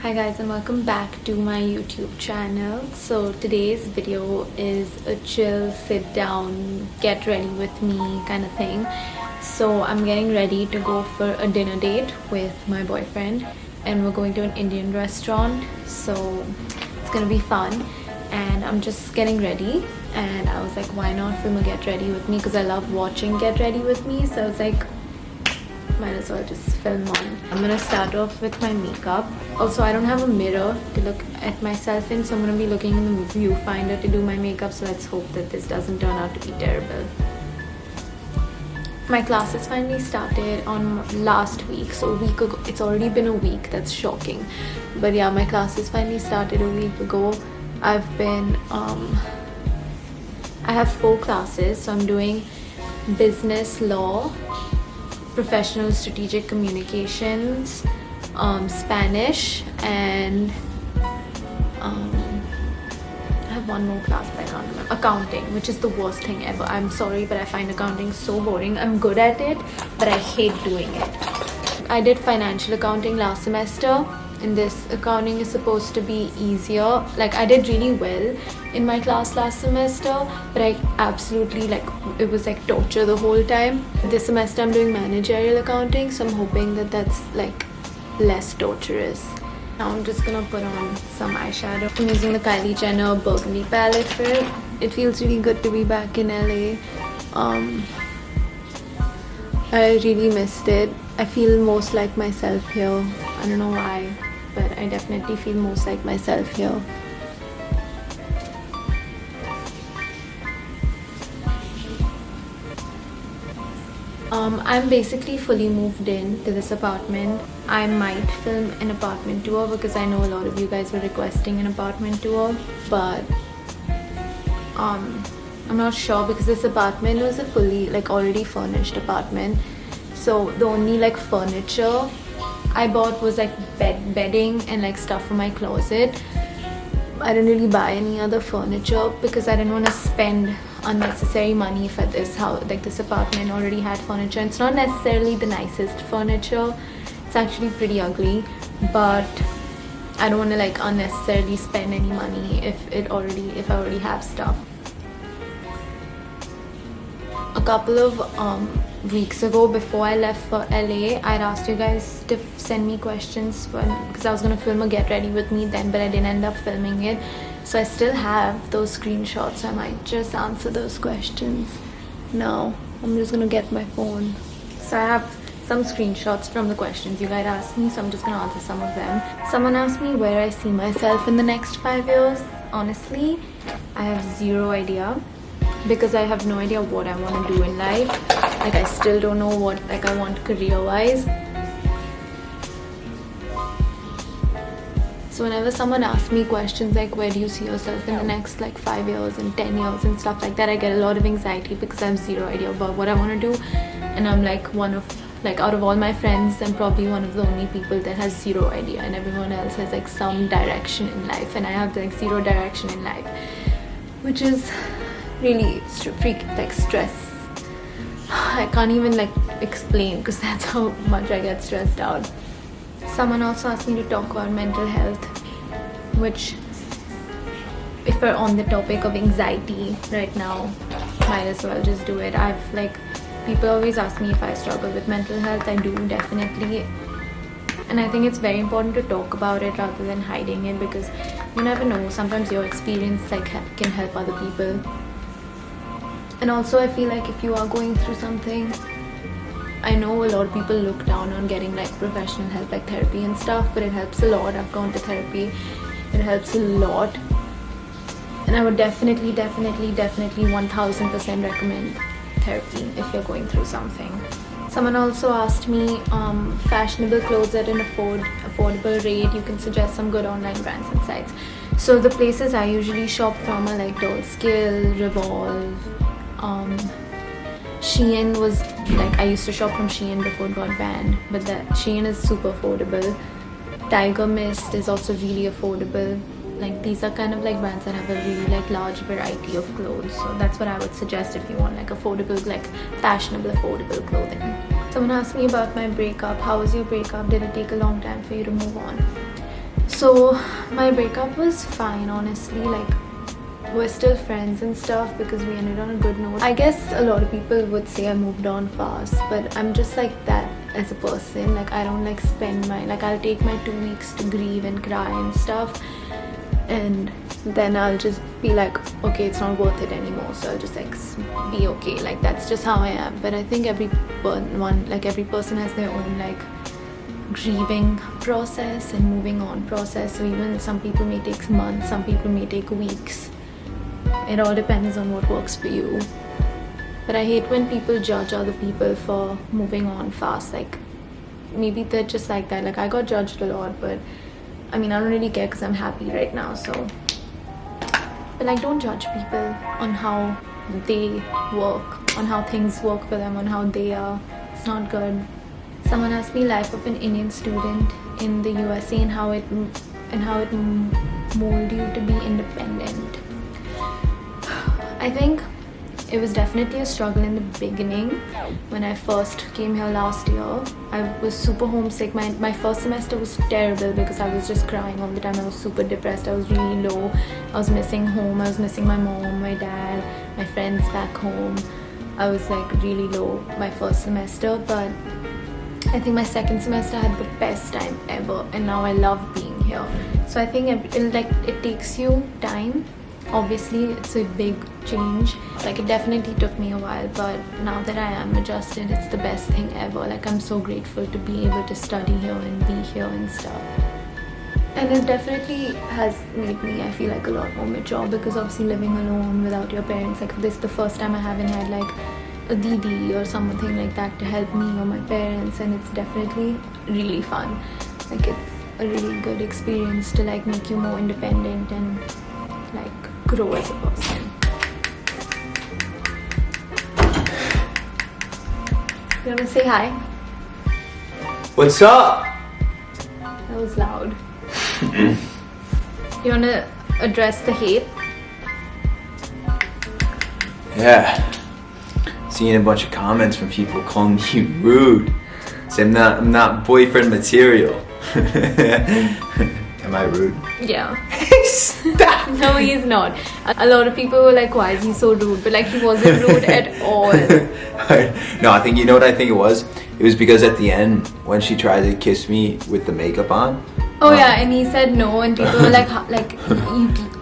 Hi guys, and welcome back to my YouTube channel. So today's video is a chill sit down get ready with me kind of thing. So I'm getting ready to go for a dinner date with my boyfriend, and we're going to an Indian restaurant, so it's gonna be fun. And I'm just getting ready, and I was like, why not film a get ready with me, because I love watching get ready with me. So I was like, might as well just film one. I'm gonna start off with my makeup. Also, I don't have a mirror to look at myself in, so I'm gonna be looking in the viewfinder to do my makeup. So let's hope that this doesn't turn out to be terrible. My classes finally started on last week, so a week ago. It's already been a week. That's shocking, but yeah, my classes finally started a week ago. I have 4 classes, so I'm doing business law, professional strategic communications, Spanish, and I have one more class but I can't remember. Accounting, which is the worst thing ever. I'm sorry, but I find accounting so boring. I'm good at it, but I hate doing it. I did financial accounting last semester, and this accounting is supposed to be easier. Like, I did really well in my class last semester, but I absolutely, like, it was like torture the whole time. This semester I'm doing managerial accounting, so I'm hoping that that's like less torturous. Now I'm just gonna put on some eyeshadow. I'm using the Kylie Jenner Burgundy palette for it. It feels really good to be back in LA. I really missed it. I feel most like myself here. I don't know why, but I definitely feel most like myself here. I'm basically fully moved in to this apartment. I might film an apartment tour because I know a lot of you guys were requesting an apartment tour, but I'm not sure because this apartment was a fully, like, already furnished apartment. So the only like furniture I bought was like bedding and like stuff for my closet. I didn't really buy any other furniture because I didn't want to spend unnecessary money for this house. Like, this apartment already had furniture. It's not necessarily the nicest furniture. It's actually pretty ugly, but I don't want to like unnecessarily spend any money if I already have stuff. A couple of weeks ago, before I left for LA, I'd asked you guys to send me questions because I was gonna film a get ready with me then, but I didn't end up filming it. So I still have those screenshots. I might just answer those questions now. I'm just gonna get my phone. So I have some screenshots from the questions you guys asked me, so I'm just gonna answer some of them. Someone asked me where I see myself in the next 5 years. Honestly, I have zero idea, because I have no idea what I want to do in life. Like, I still don't know what like I want career-wise. So whenever someone asks me questions like, where do you see yourself in the next like 5 years and 10 years and stuff like that, I get a lot of anxiety because I have zero idea about what I want to do. And I'm like out of all my friends, I'm probably one of the only people that has zero idea, and everyone else has like some direction in life, and I have like zero direction in life, which is really stress. I can't even like explain because that's how much I get stressed out. Someone also asked me to talk about mental health, which, if we're on the topic of anxiety right now, might as well just do it. I've like, people always ask me if I struggle with mental health. I do, definitely. And I think it's very important to talk about it rather than hiding it, because you never know, sometimes your experience like can help other people. And also, I feel like if you are going through something, I know a lot of people look down on getting like professional help, like therapy and stuff, but it helps a lot. I've gone to therapy. It helps a lot. And I would definitely 1000% recommend therapy if you're going through something. Someone also asked me fashionable clothes at an affordable rate. You can suggest some good online brands and sites. So the places I usually shop from are like Dollskill, Revolve, Shein was like, I used to shop from Shein before it got banned, but that Shein is super affordable. Tiger Mist is also really affordable. Like, these are kind of like brands that have a really like large variety of clothes, so that's what I would suggest if you want like affordable, like fashionable affordable clothing. Someone asked me about my breakup. How was your breakup? Did it take a long time for you to move on? So So my breakup was fine, honestly. Like, we're still friends and stuff because we ended on a good note. I guess a lot of people would say I moved on fast, but I'm just like that as a person. Like, I don't like spend my, like, I'll take my 2 weeks to grieve and cry and stuff, and then I'll just be like, okay, it's not worth it anymore, so I'll just like be okay. Like, that's just how I am. But I think every person has their own like grieving process and moving on process. So even some people may take months, some people may take weeks. It all depends on what works for you. But I hate when people judge other people for moving on fast. Like, maybe they're just like that. Like, I got judged a lot, but I mean, I don't really care because I'm happy right now. So, but like, don't judge people on how they work, on how things work for them, on how they are. It's not good. Someone asked me life of an Indian student in the USA and how it molded you to be independent. I think it was definitely a struggle in the beginning. When I first came here last year, I was super homesick. My first semester was terrible because I was just crying all the time. I was super depressed. I was really low. I was missing home. I was missing my mom, my dad, my friends back home. I was like really low my first semester, but I think my second semester I had the best time ever, and now I love being here. So I think it takes you time. Obviously, it's a big change. Like, it definitely took me a while, but now that I am adjusted, it's the best thing ever. Like, I'm so grateful to be able to study here and be here and stuff. And it definitely has made me, I feel like, a lot more mature, because obviously living alone without your parents, like, this is the first time I haven't had like a didi or something like that to help me or my parents, and it's definitely really fun. Like, it's a really good experience to like make you more independent and like grow as a person. You wanna say hi? What's up? That was loud. You wanna address the hate? Yeah. Seeing a bunch of comments from people calling me rude. Say I'm not boyfriend material. Am I rude? Yeah. Stop! No, he's not. A lot of people were like, why is he so rude? But like, he wasn't rude at all. No, I think, you know what I think it was? It was because at the end, when she tried to kiss me with the makeup on. Oh yeah, and he said no, and people were like,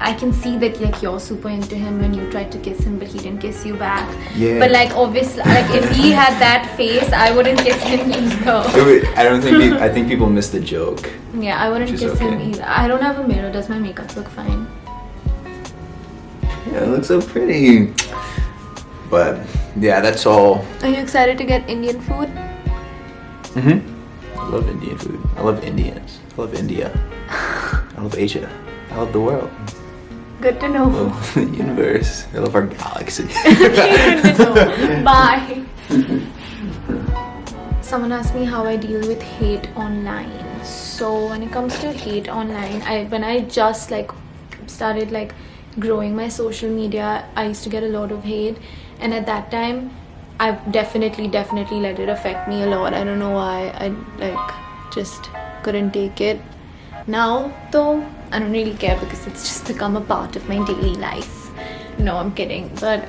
I can see that like you're super into him when you tried to kiss him, but he didn't kiss you back. Yeah. But like, obviously, like if he had that face, I wouldn't kiss him either. I think people missed the joke. Yeah, I wouldn't kiss him either. I don't have a mirror. Does my makeup look fine? Yeah, it looks so pretty. But yeah, that's all. Are you excited to get Indian food? I love Indian food. I love Indians. I love India. I love Asia. I love the world. Good to know. I love the universe. I love our galaxy. Good to know. Bye. Someone asked me how I deal with hate online. So when it comes to hate online, when I just like started like growing my social media, I used to get a lot of hate, and at that time I definitely let it affect me a lot. I don't know why. I like just couldn't take it. Now though, I don't really care because it's just become a part of my daily life. No, I'm kidding. But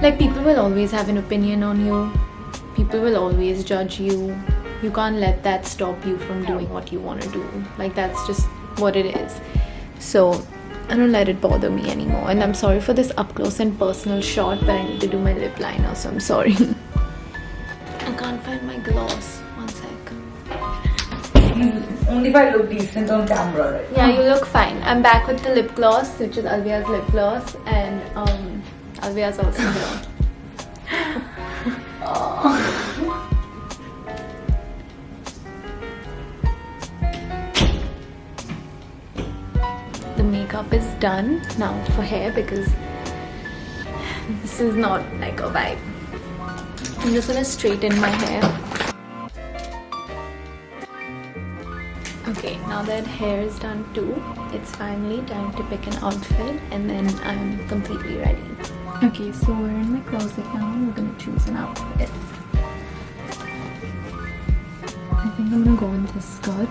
like, people will always have an opinion on you. People will always judge you. You can't let that stop you from doing what you want to do. Like, that's just what it is. So I don't let it bother me anymore. And I'm sorry for this up close and personal shot, but I need to do my lip liner, so I'm sorry. I can't find my gloss. One sec. Only if I look decent on camera, right? Yeah, you look fine. I'm back with the lip gloss, which is Alvia's lip gloss, and Alvia's also here. The makeup is done now for hair because this is not like a vibe. I'm just gonna straighten my hair. Okay, now that hair is done too, it's finally time to pick an outfit, and then I'm completely ready. Okay, so we're in my closet now. We're gonna choose an outfit. I think I'm gonna go with this skirt.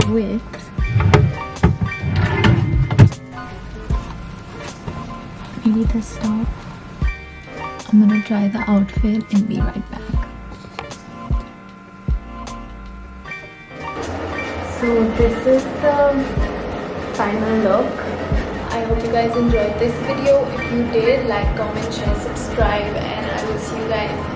with maybe this top. I'm gonna try the outfit and be right back. So this is the final look. I hope you guys enjoyed this video. If you did, like, comment, share, subscribe, and I will see you guys